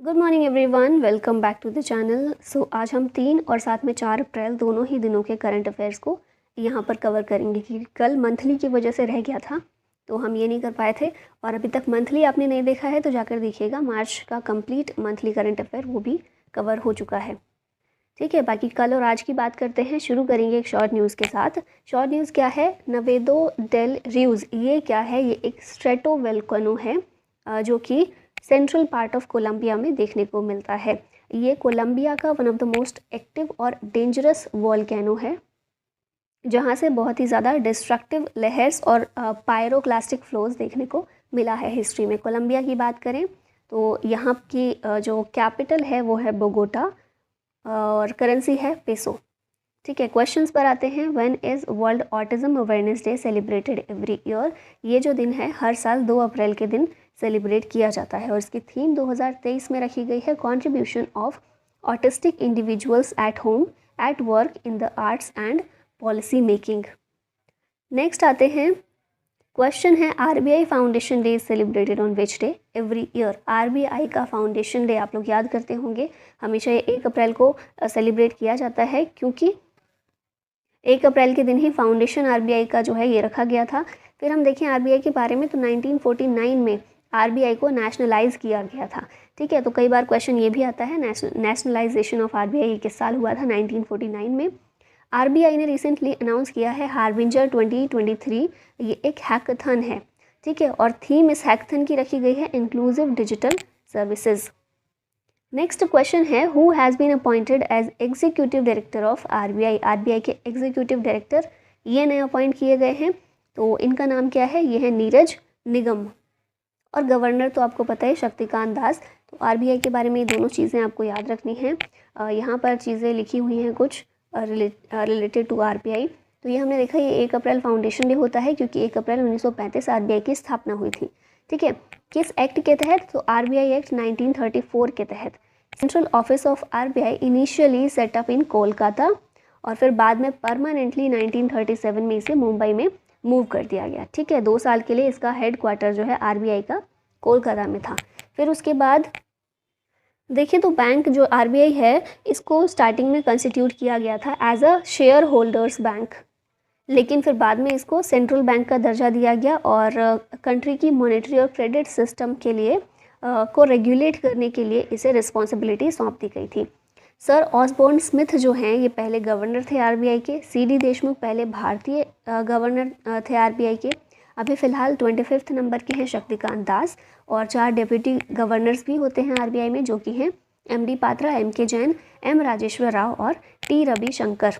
Good morning everyone, welcome back to the channel. आज हम 3 और साथ में 4 अप्रैल दोनों ही दिनों के करंट अफेयर्स को यहाँ पर कवर करेंगे क्योंकि कल मंथली की वजह से रह गया था तो हम ये नहीं कर पाए थे। और अभी तक मंथली आपने नहीं देखा है तो जाकर देखिएगा, मार्च का कंप्लीट मंथली करंट अफेयर वो भी कवर हो चुका है। ठीक है, बाकी कल और आज की बात करते हैं। शुरू करेंगे एक शॉर्ट न्यूज़ के साथ। शॉर्ट न्यूज़ क्या है? नवेदो डेल रियूज़, ये क्या है? ये एक स्ट्रेटोवोल्केनो है जो कि सेंट्रल पार्ट ऑफ कोलंबिया में देखने को मिलता है। ये कोलंबिया का one of the most active और डेंजरस वोल्केनो है जहाँ से बहुत ही ज़्यादा डिस्ट्रक्टिव लहर्स और पायरोक्लास्टिक फ्लोज देखने को मिला है हिस्ट्री में। कोलंबिया की बात करें तो यहाँ की जो कैपिटल है वो है बोगोटा और करेंसी है पेसो। ठीक है, क्वेश्चंस पर आते हैं। When is world autism awareness day celebrated every year? ये जो दिन है हर साल 2 अप्रैल के दिन सेलिब्रेट किया जाता है और इसकी थीम 2023 में रखी गई है, contribution of autistic individuals at home, at work, in the arts and policy making. Next आते हैं, क्वेश्चन है RBI foundation day celebrated on which day every year? RBI का फाउंडेशन डे आप लोग याद करते होंगे, हमेशा ये 1 अप्रैल को सेलिब्रेट किया जाता है क्योंकि 1 अप्रैल के दिन ही फाउंडेशन आरबीआई का जो है ये रखा गया था। फिर हम देखें आरबीआई के बारे में तो 1949 में आरबीआई को नेशनलाइज किया गया था। ठीक है, तो कई बार क्वेश्चन ये भी आता है नेशनलाइजेशन ऑफ आरबीआई किस साल हुआ था? 1949 में। आरबीआई ने रिसेंटली अनाउंस किया है हार्बिंजर 2023, ये एक हैकाथन है। ठीक है, और थीम इस हैकाथन की रखी गई है inclusive digital services. Next question है, who has been appointed as executive director of RBI? RBI के एग्जीक्यूटिव डायरेक्टर ये नए अपॉइंट किए गए हैं, तो इनका नाम क्या है? ये है नीरज निगम। और गवर्नर तो आपको पता है शक्तिकांत दास। तो आरबीआई के बारे में ये दोनों चीज़ें आपको याद रखनी हैं। यहाँ पर चीज़ें लिखी हुई हैं कुछ रिलेटेड टू आरबीआई। तो ये हमने देखा, ये 1 अप्रैल फाउंडेशन डे होता है क्योंकि 1 अप्रैल 1935 आरबीआई की स्थापना हुई थी। ठीक है, किस एक्ट के तहत? तो आरबीआई एक्ट 1934 के तहत। Central office of RBI initially set up in Kolkata और फिर बाद में परमानेंटली 1937 में इसे मुंबई में मूव कर दिया गया। ठीक है, 2 साल के लिए इसका हेड क्वार्टर जो है आरबीआई का कोलकाता में था। फिर उसके बाद देखिए तो बैंक जो आरबीआई है इसको स्टार्टिंग में कंस्टिट्यूट किया गया था as a shareholders bank, लेकिन फिर बाद में इसको सेंट्रल बैंक का दर्जा दिया गया और कंट्री की मॉनेटरी और क्रेडिट सिस्टम के लिए को रेगुलेट करने के लिए इसे रिस्पॉन्सिबिलिटी सौंप दी गई थी। सर ऑसबोर्न स्मिथ जो हैं ये पहले गवर्नर थे आरबीआई के। सीडी देशमुख पहले भारतीय गवर्नर थे आरबीआई के। अभी फ़िलहाल 25 नंबर के हैं शक्तिकांत दास और 4 डेप्यूटी गवर्नर्स भी होते हैं आरबीआई में जो कि हैं M D Patra, M K Jain, M Rajeshwar Rao और टी रविशंकर।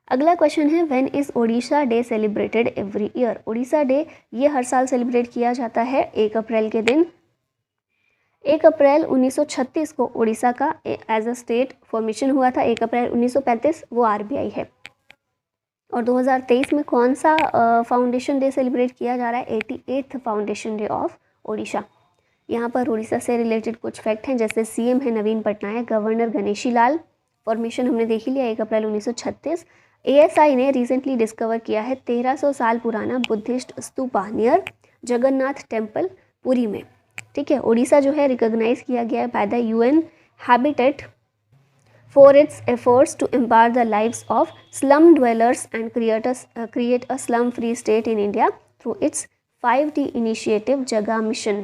अगला क्वेश्चन है, when is Odisha day celebrated every year? Odisha day ये हर साल सेलिब्रेट किया जाता है 1 अप्रैल के दिन। 1 अप्रैल 1936 को उड़ीसा का एज अ स्टेट फॉर्मेशन हुआ था। 1 अप्रैल 1935 वो आरबीआई है। और 2023 में कौन सा फाउंडेशन डे सेलिब्रेट किया जा रहा है? 88th foundation day of Odisha. यहाँ पर उड़ीसा से रिलेटेड कुछ फैक्ट हैं, जैसे सीएम है नवीन पटनायक, गवर्नर गणेशी लाल, फॉर्मेशन हमने देख ही लिया 1 अप्रैल 1936। एएसआई ने रिसेंटली डिस्कवर किया है 1300 साल पुराना Buddhist stupa near Jagannath temple Puri में। ठीक है, उड़ीसा जो है रिकॉग्नाइज किया गया है by the UN Habitat for its efforts to empower the lives of slum dwellers and create a slum free state in India through its 5D initiative Jaga mission.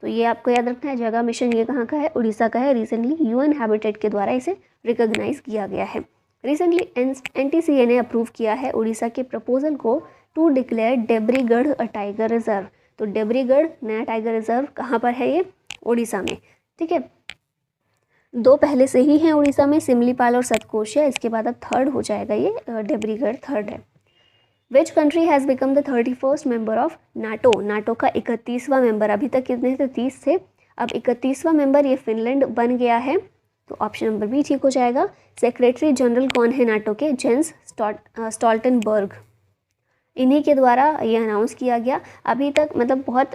तो ये आपको याद रखना है, जगा मिशन ये कहाँ का है? उड़ीसा का है। रिसेंटली यूएन हैबिटेट के द्वारा इसे रिकॉग्नाइज किया गया है। रिसेंटली एनटीसीए ने अप्रूव किया है उड़ीसा के प्रपोजल को to declare Debrigarh a tiger reserve. तो डेब्रीगढ़ नया टाइगर रिजर्व कहाँ पर है? ये उड़ीसा में। ठीक है, 2 पहले से ही हैं उड़ीसा में, सिमलीपाल और सतकोशिया। इसके बाद अब 3rd हो जाएगा, ये डेब्रीगढ़ 3rd है। Which country has become the 31st member of NATO? NATO का 31वां मेंबर, अभी तक कितने थे? 30 थे, अब 31वां मेंबर ये फिनलैंड बन गया है। तो ऑप्शन नंबर बी ठीक हो जाएगा। सेक्रेटरी जनरल कौन है नाटो के? Jens Stoltenberg. इन्हीं के द्वारा ये अनाउंस किया गया। अभी तक मतलब बहुत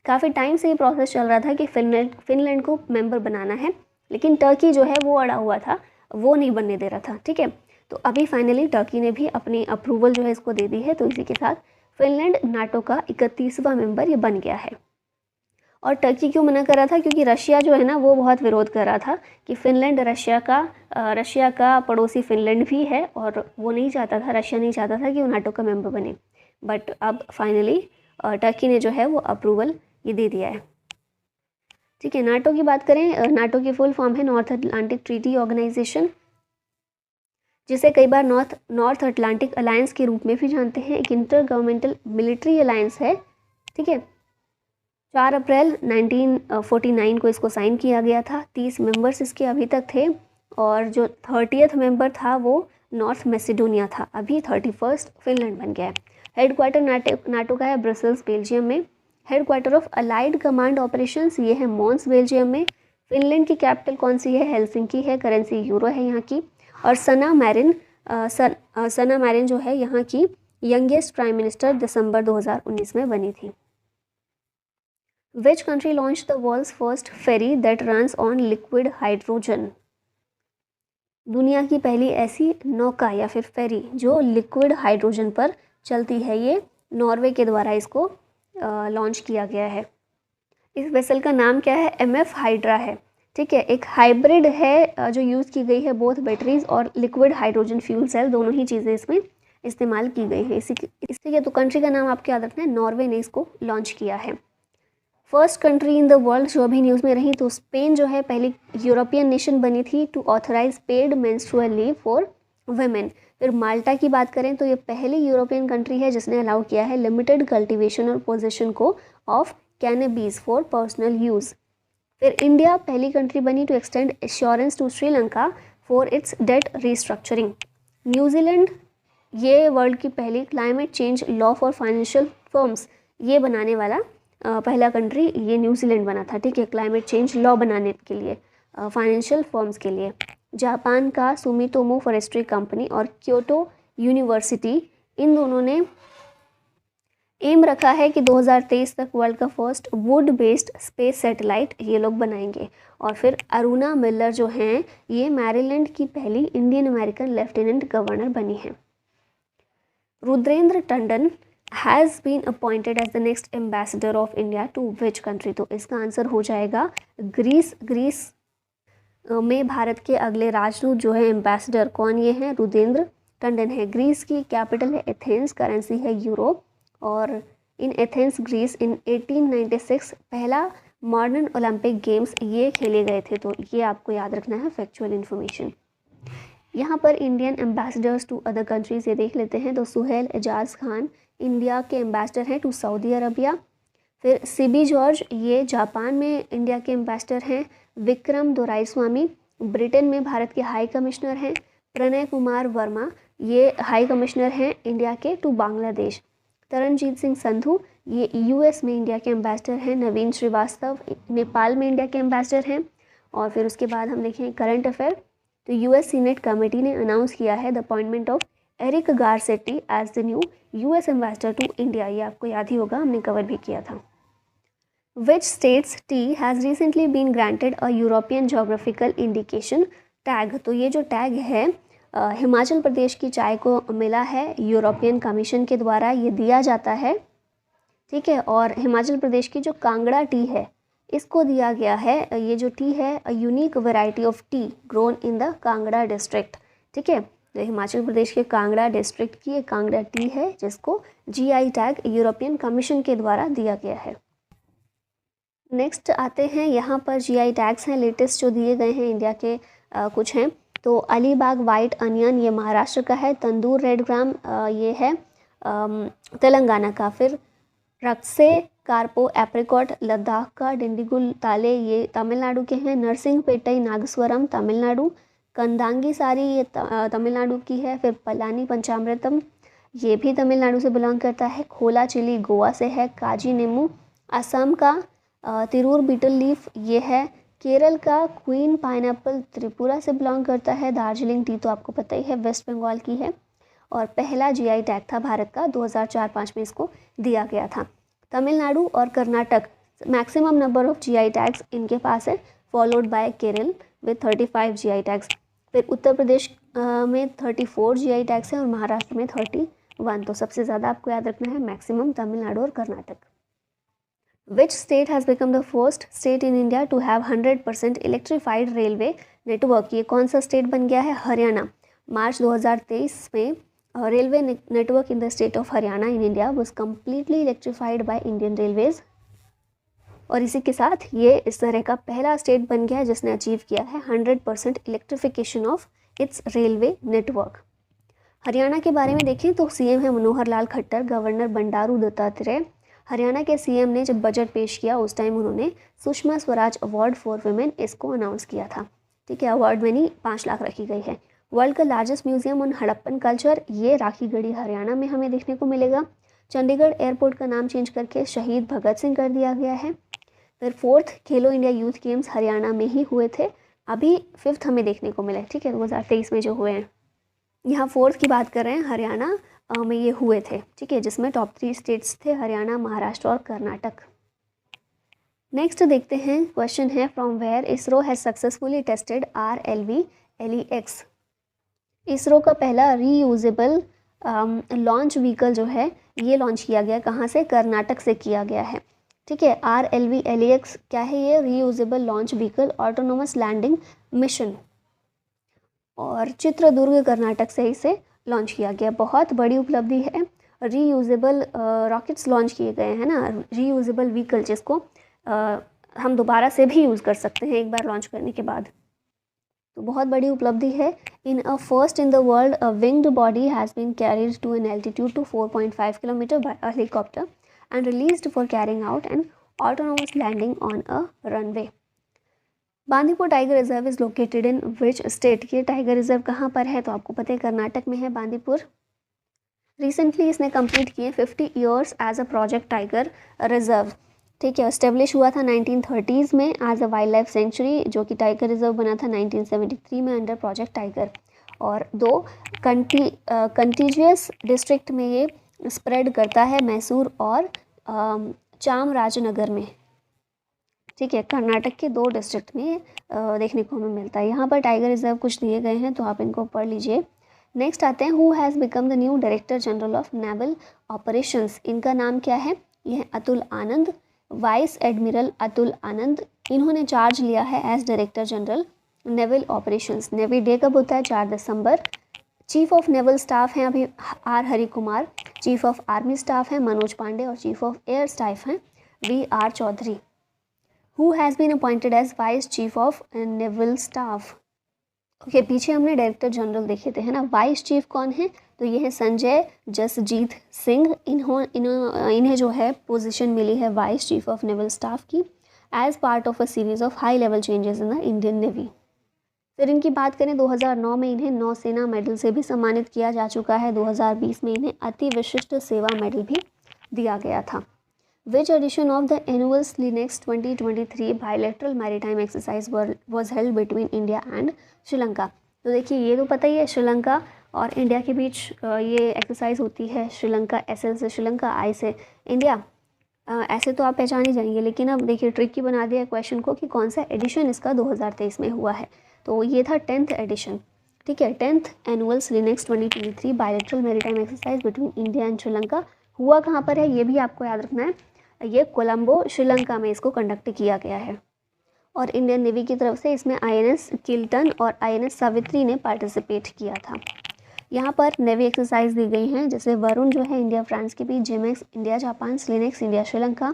काफ़ी टाइम से ये प्रोसेस चल रहा था कि फिनलैंड को मेंबर बनाना है, लेकिन टर्की जो है वो अड़ा हुआ था, वो नहीं बनने दे रहा था। ठीक है, तो अभी फाइनली टर्की ने भी अपनी अप्रूवल जो है इसको दे दी है, तो इसी के साथ फिनलैंड नाटो का 31वां मेंबर ये बन गया है। और टर्की क्यों मना कर रहा था? क्योंकि रशिया जो है ना वो बहुत विरोध कर रहा था कि फ़िनलैंड रशिया का पड़ोसी फ़िनलैंड भी है और वो नहीं चाहता था, रशिया नहीं चाहता था कि वो नाटो का मेंबर बने। बट अब फाइनली टर्की ने जो है वो अप्रूवल ये दे दिया है। ठीक है, नाटो की बात करें, नाटो की फुल फॉर्म है नॉर्थ अटलांटिक ट्रीटी ऑर्गेनाइजेशन, जिसे कई बार नॉर्थ अटलांटिक अलायंस के रूप में भी जानते हैं। एक इंटर गवर्नमेंटल मिलिट्री अलायंस है। ठीक है, 4 अप्रैल 1949 को इसको साइन किया गया था। 30 मेंबर्स इसके अभी तक थे और जो 30th मेंबर था वो नॉर्थ मैसेडोनिया था। अभी 31st फिनलैंड बन गया है। हेडक्वार्टर नाटो का है ब्रसल्स, बेल्जियम में। Headquarter of allied command operations ये है मॉन्स, बेल्जियम में। फिनलैंड की कैपिटल कौन सी है? हेलसिंकी है। करेंसी यूरो है यहाँ की। और सना मैरिन जो है यहाँ की यंगेस्ट प्राइम मिनिस्टर दिसंबर 2019 में बनी थी। Which country launched the world's first ferry that runs on liquid hydrogen? दुनिया की पहली ऐसी नौका या फिर फेरी जो लिक्विड हाइड्रोजन पर चलती है, ये नॉर्वे के द्वारा इसको लॉन्च किया गया है। इस वेसल का नाम क्या है? MF हाइड्रा है। ठीक है, एक हाइब्रिड है जो यूज़ की गई है। बोथ बैटरीज और लिक्विड हाइड्रोजन फ्यूल सेल दोनों ही चीज़ें इसमें इस्तेमाल की गई है। इसलिए तो कंट्री का नाम आपको याद रखना है, नॉर्वे ने इसको लॉन्च किया है। First country in the world जो अभी न्यूज़ में रही तो स्पेन जो है पहली यूरोपियन नेशन बनी थी to authorise paid menstrual leave for women. फिर माल्टा की बात करें तो ये पहली यूरोपियन कंट्री है जिसने अलाउ किया है लिमिटेड कल्टीवेशन और पोजेशन को of cannabis for personal use. फिर इंडिया पहली कंट्री बनी to extend assurance to Sri Lanka for its debt restructuring. New Zealand ये वर्ल्ड की पहली climate change law for financial firms ये बनाने वाला पहला कंट्री ये न्यूजीलैंड बना था। ठीक है, क्लाइमेट चेंज लॉ बनाने के लिए फाइनेंशियल फर्म्स के लिए। जापान का सुमितोमो फॉरेस्ट्री कंपनी और क्योटो यूनिवर्सिटी, इन दोनों ने एम रखा है कि 2023 तक वर्ल्ड का first would based space satellite ये लोग बनाएंगे। और फिर अरुणा मिल्लर जो हैं ये मैरीलैंड की पहली इंडियन अमेरिकन लेफ्टिनेंट गवर्नर बनी हैं। Rudrendra Tandon has been appointed as the next ambassador of India to which country? तो इसका आंसर हो जाएगा ग्रीस। ग्रीस में भारत के अगले राजदूत जो है एम्बेसडर कौन ये हैं? रुद्रेंद्र टंडन है। ग्रीस की कैपिटल है एथेंस, करेंसी है यूरो। और इन एथेंस ग्रीस इन 1896 पहला मॉडर्न ओलंपिक गेम्स ये खेले गए थे। तो ये आपको याद रखना है फैक्चुअल इन्फॉर्मेशन। यहाँ पर Indian ambassadors to other countries ये देख लेते हैं। तो सुहेल एजाज खान इंडिया के एम्बेसडर हैं टू सऊदी अरबिया। फिर सिबी जॉर्ज ये जापान में इंडिया के एम्बेसडर हैं। विक्रम दोराईस्वामी ब्रिटेन में भारत के हाई कमिश्नर हैं। प्रणय कुमार वर्मा ये हाई कमिश्नर हैं इंडिया के टू बांग्लादेश। तरनजीत सिंह संधू ये US में इंडिया के एम्बेसडर हैं। नवीन श्रीवास्तव नेपाल में इंडिया के एम्बेसडर हैं। और फिर उसके बाद हम देखें करंट अफेयर, तो US सीनेट कमेटी ने अनाउंस किया है the appointment of Eric Garcetti as the new US ambassador to India. ये आपको याद ही होगा, हमने कवर भी किया था। Which state's tea has recently been granted a European geographical indication tag? तो ये जो टैग है हिमाचल प्रदेश की चाय को मिला है यूरोपियन कमीशन के द्वारा, ये दिया जाता है। ठीक है, और हिमाचल प्रदेश की जो कांगड़ा टी है इसको दिया गया है, ये जो टी है a unique variety of T grown in the Kangra district. ठीक है, तो हिमाचल प्रदेश के कांगड़ा डिस्ट्रिक्ट की एक कांगड़ा टी है जिसको GI टैग यूरोपियन कमीशन के द्वारा दिया गया है। नेक्स्ट आते हैं, यहाँ पर GI टैग्स हैं लेटेस्ट जो दिए गए हैं इंडिया के कुछ हैं। तो अलीबाग वाइट अनियन ये महाराष्ट्र का है। तंदूर रेड ग्राम ये है तेलंगाना का। फिर रक्से कार्पो एप्रिकॉट लद्दाख का। डिंडीगुल ताले ये तमिलनाडु के हैं। नरसिंहपेटई नागस्वरम तमिलनाडु। कंदांगी सारी ये तमिलनाडु की है। फिर पलानी पंचामृतम ये भी तमिलनाडु से बिलोंग करता है। खोला चिली गोवा से है। काजी नींबू असम का। तिरूर बीटल लीफ ये है केरल का। क्वीन पाइनएप्पल त्रिपुरा से बिलोंग करता है। दार्जिलिंग टी तो आपको पता ही है वेस्ट बंगाल की है। और पहला GI टैग था भारत का 2004-05 में इसको दिया गया था। तमिलनाडु और Karnataka maximum number of GI tags इनके पास है, followed by Kerala with 35 GI tags. फिर उत्तर प्रदेश में 34 GI टैग्स हैं और महाराष्ट्र में 31। तो सबसे ज़्यादा आपको याद रखना है मैक्सिमम तमिलनाडु और Karnataka. Which state has become the first state in India to have 100% electrified railway network? ये कौन सा स्टेट बन गया है? हरियाणा। मार्च 2023 में railway network in the state of Haryana in India was completely electrified by Indian railways. और इसी के साथ ये इस तरह का पहला स्टेट बन गया है जिसने अचीव किया है 100% electrification of its railway network. Haryana के बारे में देखें तो सीएम है मनोहर लाल खट्टर, गवर्नर बंडारू दत्तात्रेय। हरियाणा के सीएम ने जब बजट पेश किया उस टाइम उन्होंने Sushma Swaraj award for women इसको अनाउंस किया था। ठीक है, अवार्ड मनी 5 लाख रखी गई है। वर्ल्ड का largest museum on Harappan culture, ये राखीगढ़ी हरियाणा में हमें देखने को मिलेगा। चंडीगढ़ एयरपोर्ट का नाम चेंज करके शहीद भगत सिंह कर दिया गया है। फिर 4th खेलो इंडिया यूथ गेम्स हरियाणा में ही हुए थे, अभी 5th हमें देखने को मिला है। ठीक है, 2023 में जो हुए हैं। यहाँ 4th की बात कर रहे हैं, हरियाणा में ये हुए थे। ठीक है, जिसमें टॉप 3 स्टेट्स थे हरियाणा, महाराष्ट्र और कर्नाटक। नेक्स्ट देखते हैं, क्वेश्चन है from where ISRO has successfully tested RLV-LEX। ISRO का पहला रीयूजेबल लॉन्च व्हीकल जो है ये लॉन्च किया गया, कहाँ से? कर्नाटक से किया गया है। ठीक है, RLV-LEX क्या है? ये reusable launch vehicle autonomous landing mission, और चित्रदुर्ग कर्नाटक से इसे लॉन्च किया गया। बहुत बड़ी उपलब्धि है। रीयूजेबल रॉकेट्स लॉन्च किए गए हैं ना, रीयूजेबल व्हीकल जिसको हम दोबारा से भी यूज़ कर सकते हैं एक बार लॉन्च करने के बाद, तो बहुत बड़ी उपलब्धि है। In a first in the world a winged body has been carried to an altitude to 4.5 kilometre by a helicopter and released for carrying out an autonomous landing on a runway. Bandipur tiger reserve is located in which state? ये tiger reserve कहाँ पर है? तो आपको पता है कर्नाटक में है बांदीपुर। रिसेंटली इसने कंप्लीट किए 50 years as a project tiger reserve. ठीक है, एस्टेब्लिश हुआ था 1930s में as a wildlife sanctuary, जो कि टाइगर रिजर्व बना था 1973 में अंडर प्रोजेक्ट टाइगर। और 2 कंटीजियस डिस्ट्रिक्ट में ये स्प्रेड करता है, मैसूर और चामराजनगर में। ठीक है, कर्नाटक के 2 डिस्ट्रिक्ट में देखने को हमें मिलता है। यहाँ पर टाइगर रिजर्व कुछ दिए गए हैं तो आप इनको पढ़ लीजिए। नेक्स्ट आते हैं, who has become the new director general of naval operations? इनका नाम क्या है? यह है अतुल आनंद, वाइस एडमिरल अतुल आनंद। इन्होंने चार्ज लिया है as director general naval operations. Navy day कब होता है? 4 दिसंबर। चीफ ऑफ नेवल स्टाफ हैं अभी R Hari Kumar, chief of army staff हैं मनोज पांडे और चीफ ऑफ एयर स्टाफ हैं VR Chaudhary. Who has been appointed as vice chief of naval staff? Okay, पीछे हमने डायरेक्टर जनरल देखे थे है ना, वाइस चीफ कौन है? तो ये है संजय जसजीत सिंह। इन्हें जो है पोजीशन मिली है vice chief of naval staff की as part of a series of high level changes in the Indian navy. फिर इनकी बात करें, 2009 में इन्हें नौसेना मेडल से भी सम्मानित किया जा चुका है। 2020 में इन्हें अति विशिष्ट सेवा मेडल भी दिया गया था। Which edition of the annual SLINEX 2023 bilateral maritime exercise was held between India and Sri Lanka? तो देखिए, ये तो पता ही है, श्रीलंका और इंडिया के बीच ये एक्सरसाइज होती है। श्रीलंका, SL से श्रीलंका, I से इंडिया, ऐसे तो आप पहचान ही जाएंगे। लेकिन अब देखिए ट्रिकी बना दिया क्वेश्चन को कि कौन सा एडिशन इसका 2023 में हुआ है। तो ये था 10th एडिशन। ठीक है, 10th annual SLINEX 2023 bilateral maritime exercise between India and Sri Lanka हुआ कहाँ पर है? ये भी आपको याद रखना है। ये कोलंबो श्रीलंका में इसको कंडक्ट किया गया है। और इंडियन नेवी की तरफ से इसमें INS किल्टन और INS सावित्री ने पार्टिसिपेट किया था। यहाँ पर नेवी एक्सरसाइज दी गई हैं, जैसे वरुण जो है इंडिया फ्रांस के बीच, JIMEX India Japan, SLINEX India Sri Lanka,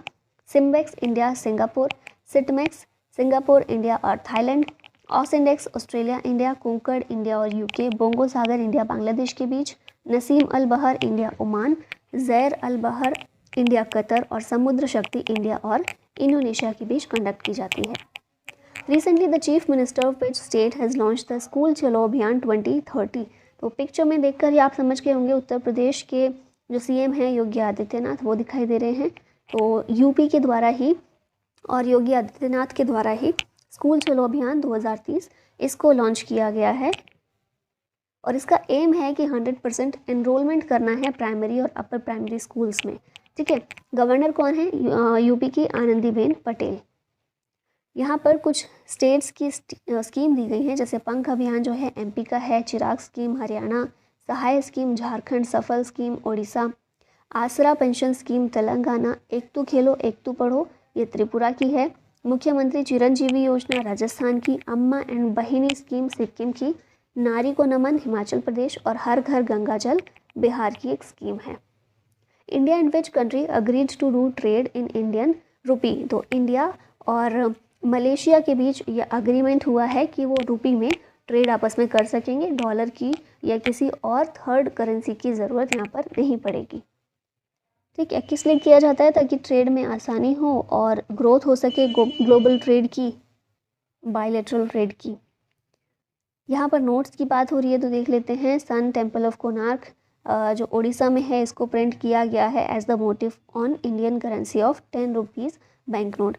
SIMBEX India Singapore, SITMEX Singapore India और Thailand, AUSINDEX Australia India, Konkan India और UK, बोंगो सागर इंडिया बांग्लादेश के बीच, नसीम अल बहर इंडिया ओमान, जैर अल बहर इंडिया कतर और समुद्र शक्ति इंडिया और इंडोनेशिया के बीच कंडक्ट की जाती है। Recently the chief minister of which state has launch the school चलो अभियान 2030? तो पिक्चर में देखकर ही आप समझ गए होंगे, उत्तर प्रदेश के जो CM हैं योगी आदित्यनाथ, वो दिखाई दे रहे हैं। तो UP के द्वारा ही और योगी आदित्यनाथ के द्वारा ही स्कूल चलो अभियान 2030 इसको लॉन्च किया गया है। और इसका एम है कि 100% एनरोलमेंट करना है प्राइमरी और अपर प्राइमरी स्कूल्स में। ठीक है, गवर्नर कौन है? UP की आनंदीबेन पटेल। यहाँ पर कुछ स्टेट्स की स्कीम दी गई है, जैसे पंख अभियान जो है MP का है, चिराग स्कीम हरियाणा, सहाय स्कीम झारखंड, सफल स्कीम ओडिशा, आसरा पेंशन स्कीम तेलंगाना, एक तू खेलो एक तू पढ़ो ये त्रिपुरा की है। मुख्यमंत्री चिरंजीवी योजना राजस्थान की, अम्मा एंड बहिनी स्कीम सिक्किम की, नारी को नमन हिमाचल प्रदेश और हर घर गंगा जल बिहार की एक स्कीम है। India and which country agreed to do trade in Indian rupee. तो इंडिया और मलेशिया के बीच ये अग्रीमेंट हुआ है कि वो रुपी में ट्रेड आपस में कर सकेंगे, डॉलर की या किसी और थर्ड करेंसी की ज़रूरत यहाँ पर नहीं पड़ेगी। ठीक है, किस लिए किया जाता है? ताकि ट्रेड में आसानी हो और ग्रोथ हो सके ग्लोबल ट्रेड की, बायलैटरल ट्रेड की। यहाँ पर नोट्स की बात हो रही है तो देख लेते हैं। सन टेम्पल ऑफ कोणार्क जो उड़ीसा में है, इसको प्रिंट किया गया है as the motif on Indian currency of 10 rupees bank note.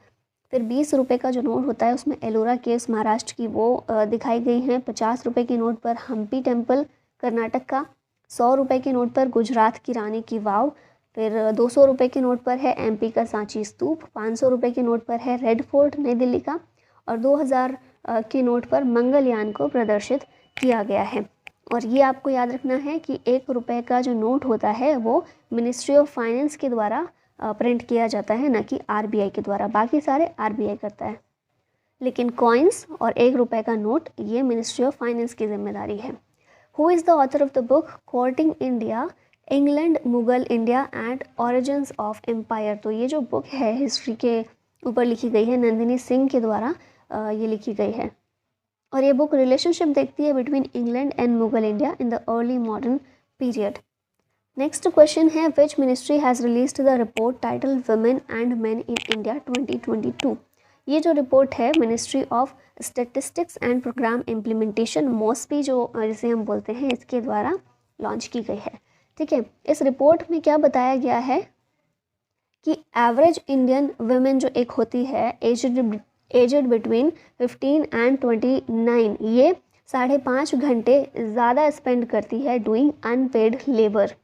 फिर 20 रुपये का जो नोट होता है उसमें एलोरा केव्स महाराष्ट्र की वो दिखाई गई हैं। 50 रुपये के नोट पर हम्पी टेम्पल कर्नाटक का, 100 रुपये के नोट पर गुजरात की रानी की वाव, फिर 200 रुपये के नोट पर है एमपी का सांची स्तूप, 500 रुपये के नोट पर है रेड फोर्ट नई दिल्ली का, और 2000 के नोट पर मंगलयान को प्रदर्शित किया गया है। और ये आपको याद रखना है कि 1 रुपये का जो नोट होता है वो मिनिस्ट्री ऑफ फाइनेंस के द्वारा प्रिंट किया जाता है, न कि आरबीआई के द्वारा। बाकी सारे आरबीआई करता है, लेकिन कॉइन्स और 1 रुपये का नोट ये मिनिस्ट्री ऑफ फाइनेंस की जिम्मेदारी है। Who is the author of the book courting India, England, Mughal India and origins of empire. तो ये जो बुक है हिस्ट्री के ऊपर लिखी गई है, नंदिनी सिंह के द्वारा ये लिखी गई है। और ये बुक रिलेशनशिप देखती है between England and Mughal India in the early modern period. Next question है which ministry has released the report title women and men in India 2022। ये जो रिपोर्ट है ministry of statistics and programme implementation, MoSPI जो जिसे हम बोलते हैं, इसके द्वारा लॉन्च की गई है। ठीक है, इस रिपोर्ट में क्या बताया गया है कि एवरेज इंडियन वुमेन जो एक होती है एजड बिटवीन 15 एंड 29, ये 5.5 घंटे ज़्यादा स्पेंड करती है doing unpaid labour,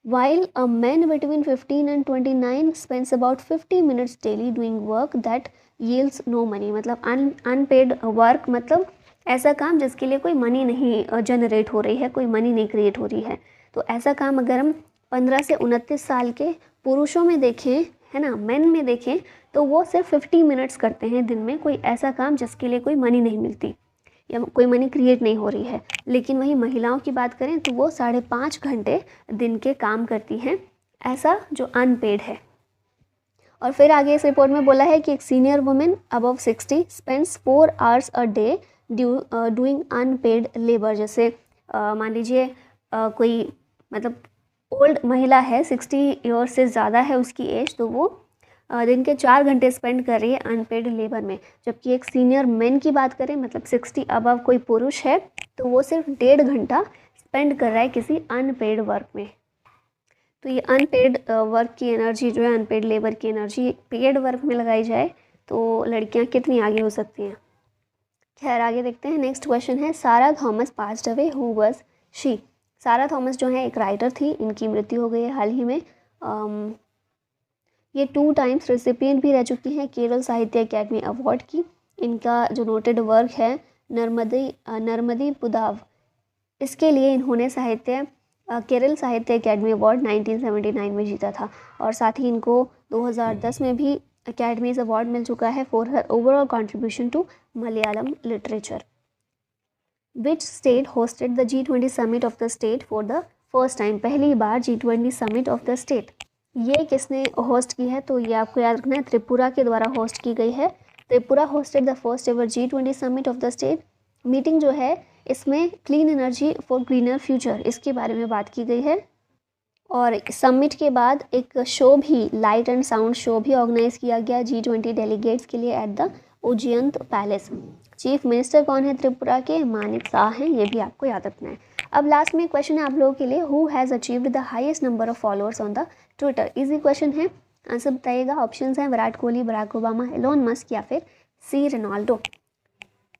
while a man between 15 and 29 spends about 50 minutes daily doing work that yields no money। मतलब अनपेड वर्क मतलब ऐसा काम जिसके लिए कोई मनी नहीं जनरेट हो रही है, कोई मनी नहीं क्रिएट हो रही है। तो ऐसा काम अगर हम 15 से 29 साल के पुरुषों में देखें, है ना, मेन में देखें, तो वो सिर्फ 50 मिनट्स करते हैं दिन में, कोई ऐसा काम जिसके लिए कोई मनी नहीं मिलती या कोई मनी क्रिएट नहीं हो रही है। लेकिन वहीं महिलाओं की बात करें तो वो 5.5 घंटे दिन के काम करती हैं, ऐसा जो अनपेड है। और फिर आगे इस रिपोर्ट में बोला है कि एक senior women above 60 spends 4 hours a day doing unpaid labour. जैसे मान लीजिए कोई मतलब ओल्ड महिला है, 60 ईयर्स से ज़्यादा है उसकी एज, तो वो दिन के 4 घंटे स्पेंड कर रही है अनपेड लेबर में। जबकि एक सीनियर मेन की बात करें, मतलब 60 अबव कोई पुरुष है, तो वो सिर्फ 1.5 घंटा स्पेंड कर रहा है किसी अनपेड वर्क में। तो ये अनपेड वर्क की एनर्जी जो है, अनपेड लेबर की एनर्जी पेड वर्क में लगाई जाए तो लड़कियां कितनी आगे हो सकती हैं। खैर आगे देखते हैं। नेक्स्ट क्वेश्चन है सारा Thomas passed away, who was she. सारा थॉमस जो है एक राइटर थी, इनकी मृत्यु हो गई है हाल ही में। ये 2 टाइम्स रेसिपिएंट भी रह चुकी हैं केरल साहित्य अकेडमी अवार्ड की। इनका जो नोटेड वर्क है नर्मदी पुदाव, इसके लिए इन्होंने केरल साहित्य अकेडमी अवार्ड 1979 में जीता था। और साथ ही इनको 2010 में भी अकेडमीज अवार्ड मिल चुका है for her overall contribution to Malayalam literature. Which state hosted the G20 summit of the state for the first time. पहली बार G20 summit of the state ये किसने होस्ट की है? तो ये आपको याद रखना है, त्रिपुरा के द्वारा होस्ट की गई है। Tripura hosted the first ever G20 summit of the state. Meeting जो है इसमें clean energy for greener future, इसके बारे में बात की गई है। और समिट के बाद एक शो भी, लाइट एंड साउंड शो भी ऑर्गेनाइज किया गया G20 डेलीगेट्स के लिए at the Ujjayanta palace. Chief minister कौन है त्रिपुरा के? मानिक शाह हैं, ये भी आपको याद रखना है। अब लास्ट में क्वेश्चन है आप लोगों के लिए, who has achieved the highest number of followers on the Twitter. Easy question है, आंसर बताइएगा। ऑप्शंस हैं Virat Kohli, Barack Obama, Elon Musk या फिर सी रोनाल्डो।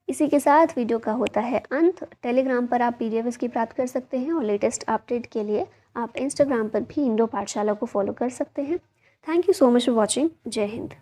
इसी के साथ वीडियो का होता है अंत। टेलीग्राम पर आप PDF इसकी प्राप्त कर सकते हैं और लेटेस्ट अपडेट के लिए आप इंस्टाग्राम पर भी इंडो पाठशाला को फॉलो कर सकते हैं। Thank you so much for watching. जय हिंद।